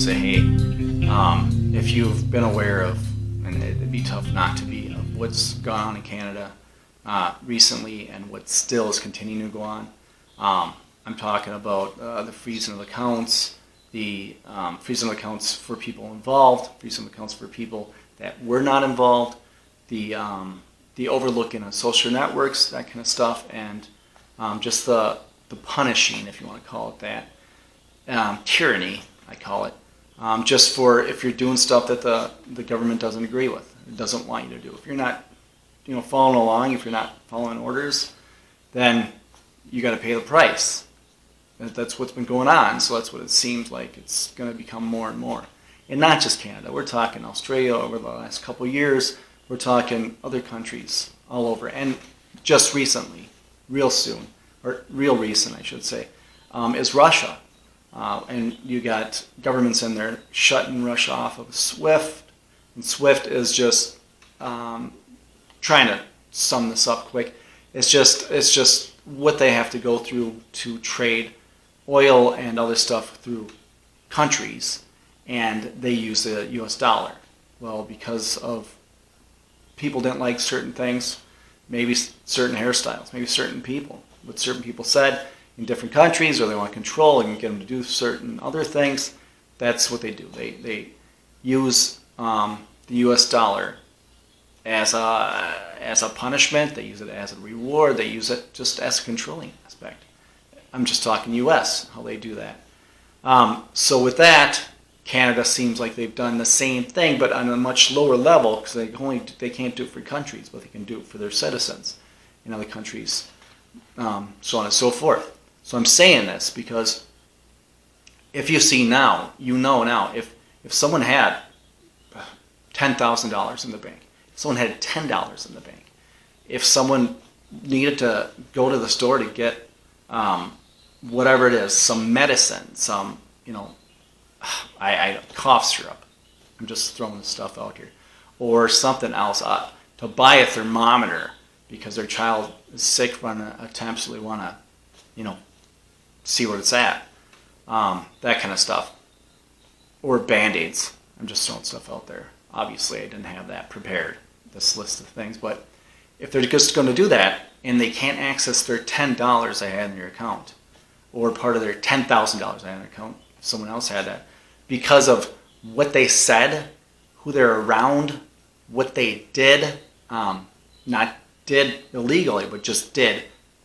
say, hey, if you've been aware of, and it'd be tough not to be, of what's gone on in Canada recently and what still is continuing to go on. I'm talking about the freezing of accounts, the freezing of accounts for people involved, freezing of accounts for people that were not involved, the overlooking of social networks, that kind of stuff, and just the punishing, if you want to call it that, tyranny, I call it, just for if you're doing stuff that the government doesn't agree with, it doesn't want you to do. If you're not, following along, if you're not following orders, then you got to pay the price. That's what's been going on, so that's what it seems like it's going to become more and more. And not just Canada. We're talking Australia over the last couple of years. We're talking other countries all over. And just recently, real soon, or real recent, I should say, is Russia. And you got governments in there shutting Russia off of SWIFT. And SWIFT is just, trying to sum this up quick, it's just what they have to go through to trade oil and other stuff through countries, and they use the US dollar. Well, because of people didn't like certain things, maybe certain hairstyles, maybe certain people, what certain people said in different countries, or they want control and get them to do certain other things, that's what they do. They use the US dollar as a punishment, they use it as a reward, they use it just as a controlling aspect. I'm just talking US, how they do that. So with that, Canada seems like they've done the same thing, but on a much lower level, because they can't do it for countries, but they can do it for their citizens in other countries, so on and so forth. So I'm saying this because if you see now, now, if someone had $10,000 in the bank, if someone had $10 in the bank, if someone needed to go to the store to get whatever it is, some medicine, some, cough syrup, I'm just throwing this stuff out here, or something else, to buy a thermometer because their child is sick, running attempts, so they want to, see what it's at, that kind of stuff, or Band-Aids. I'm just throwing stuff out there. Obviously, I didn't have that prepared, this list of things, but if they're just going to do that and they can't access their $10 they had in their account, or part of their $10,000 they had in their account, if someone else had that, because of what they said, who they're around, what they did, not did illegally, but just did,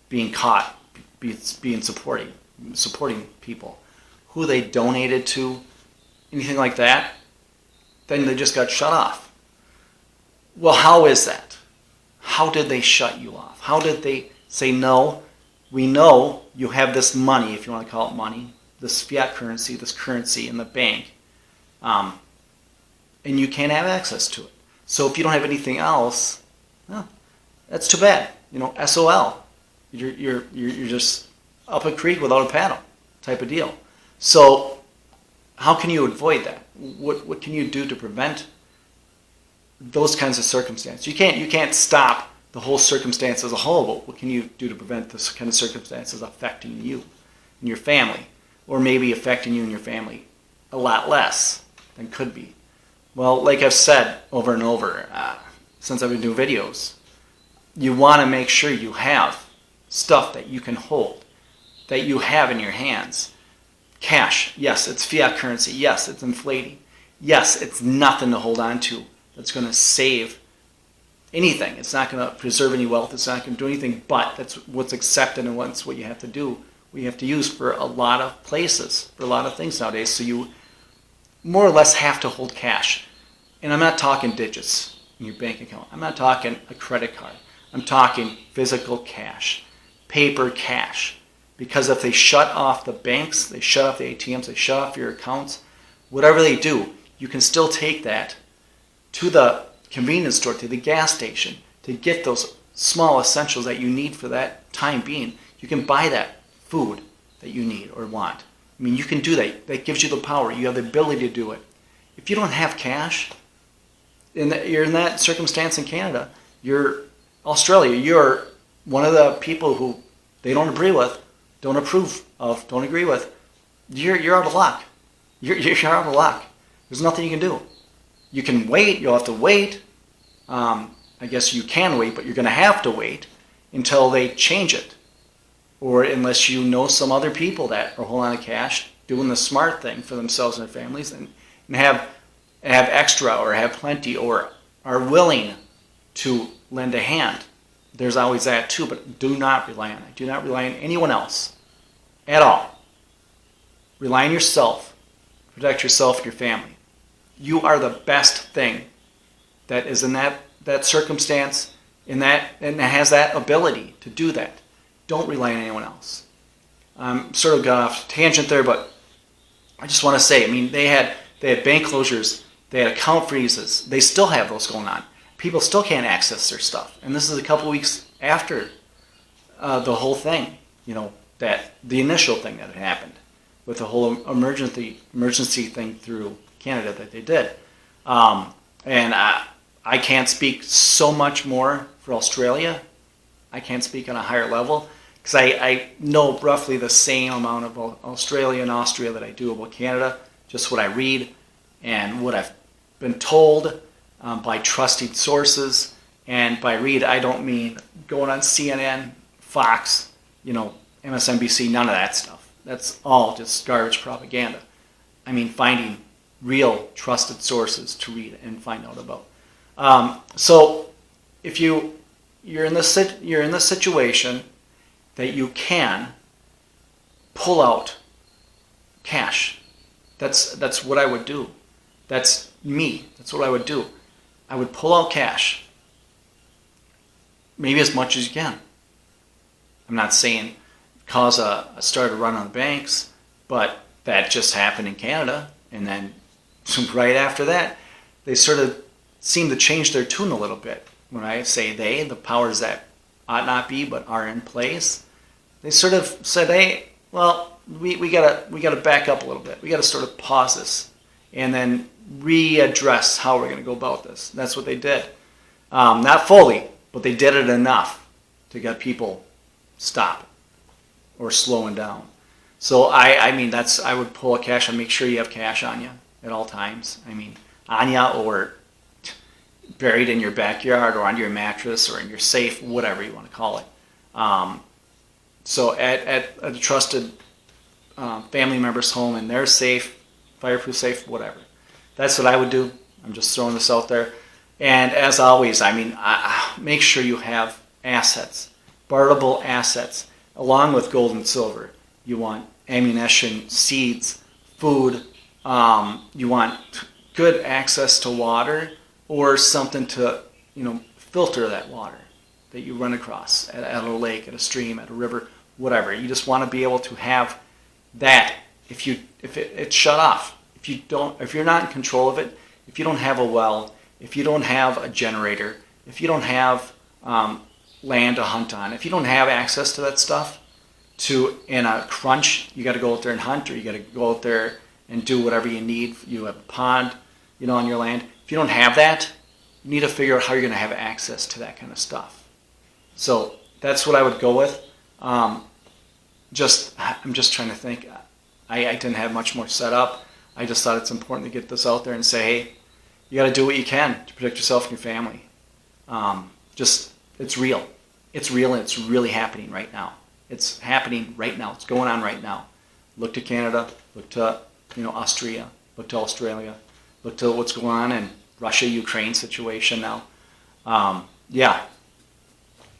being caught, being supporting people, who they donated to, anything like that, then they just got shut off. Well, how is that? How did they shut you off? How did they say, no, we know you have this money, if you want to call it money, this fiat currency, this currency in the bank, and you can't have access to it. So if you don't have anything else, well, that's too bad. SOL. You're just up a creek without a paddle type of deal. So how can you avoid that? What can you do to prevent those kinds of circumstances? You can't stop the whole circumstance as a whole, but what can you do to prevent this kind of circumstances affecting you and your family, or maybe affecting you and your family a lot less than could be? Well, like I've said over and over since I've been doing videos, you want to make sure you have stuff that you can hold, that you have in your hands. Cash, yes, it's fiat currency. Yes, it's inflating. Yes, it's nothing to hold on to that's going to save anything. It's not going to preserve any wealth. It's not going to do anything, but that's what's accepted and what's what you have to do. We have to use for a lot of places, for a lot of things nowadays. So you more or less have to hold cash. And I'm not talking digits in your bank account. I'm not talking a credit card. I'm talking physical cash, paper cash. Because if they shut off the banks, they shut off the ATMs, they shut off your accounts, whatever they do, you can still take that to the convenience store, to the gas station, to get those small essentials that you need for that time being. You can buy that food that you need or want. I mean, you can do that. That gives you the power. You have the ability to do it. If you don't have cash, you're in that circumstance in Canada, you're Australia, you're one of the people who they don't agree with, don't approve of, don't agree with, you're out of luck. you're out of luck. There's nothing you can do. You can wait. You'll have to wait. I guess you can wait, but you're going to have to wait until they change it. Or unless you know some other people that are holding on to cash, doing the smart thing for themselves and their families, and have extra or have plenty or are willing to lend a hand. There's always that too, but do not rely on it. Do not rely on anyone else at all. Rely on yourself. Protect yourself and your family. You are the best thing that is in that circumstance, and has that ability to do that. Don't rely on anyone else. Sort of got off tangent there, but I just want to say, I mean, they had bank closures, they had account freezes. They still have those going on. People still can't access their stuff, and this is a couple weeks after the whole thing. That the initial thing that had happened with the whole emergency thing through Canada that they did, and I can't speak so much more for Australia. I can't speak on a higher level because I know roughly the same amount about Australia and Austria that I do about Canada, just what I read and what I've been told by trusted sources. And by read, I don't mean going on CNN, Fox, MSNBC, none of that stuff. That's all just garbage propaganda. I mean finding real trusted sources to read and find out about. So if you're in this situation that you can pull out cash. That's what I would do. That's me. That's what I would do. I would pull out cash. Maybe as much as you can. I'm not saying start a run on the banks, but that just happened in Canada, and then right after that, they sort of seem to change their tune a little bit. When I say they, the powers that ought not be but are in place, they sort of said, hey, well, we gotta back up a little bit. We gotta sort of pause this and then readdress how we're gonna go about this. That's what they did. Not fully, but they did it enough to get people stopping or slowing down. So I mean I would pull a cash and make sure you have cash on you at all times. I mean on you or buried in your backyard or under your mattress or in your safe, whatever you want to call it. So at a trusted family member's home and they're safe, fireproof safe, whatever. That's what I would do. I'm just throwing this out there. And as always, I mean, make sure you have assets, barterable assets, along with gold and silver. You want ammunition, seeds, food. You want good access to water or something to, filter that water that you run across at a lake, at a stream, at a river, whatever. You just want to be able to have that. If it's shut off, if you're not in control of it, if you don't have a well, if you don't have a generator, if you don't have land to hunt on, if you don't have access to that stuff, in a crunch, you got to go out there and hunt, or you got to go out there and do whatever you need. You have a pond, on your land. If you don't have that, you need to figure out how you're going to have access to that kind of stuff. So that's what I would go with. I'm just trying to think. I didn't have much more set up. I just thought it's important to get this out there and say, hey, you got to do what you can to protect yourself and your family. It's real. It's real, and it's really happening right now. It's happening right now. It's going on right now. Look to Canada. Look to Austria. Look to Australia. Look to what's going on in Russia-Ukraine situation now. Yeah,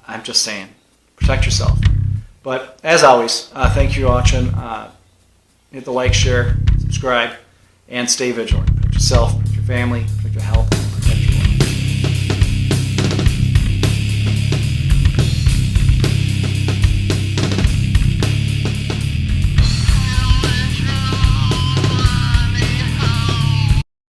I'm just saying, protect yourself. But as always, thank you for watching. Hit the like, share, subscribe, and stay vigilant. Protect yourself, protect your family, protect your health.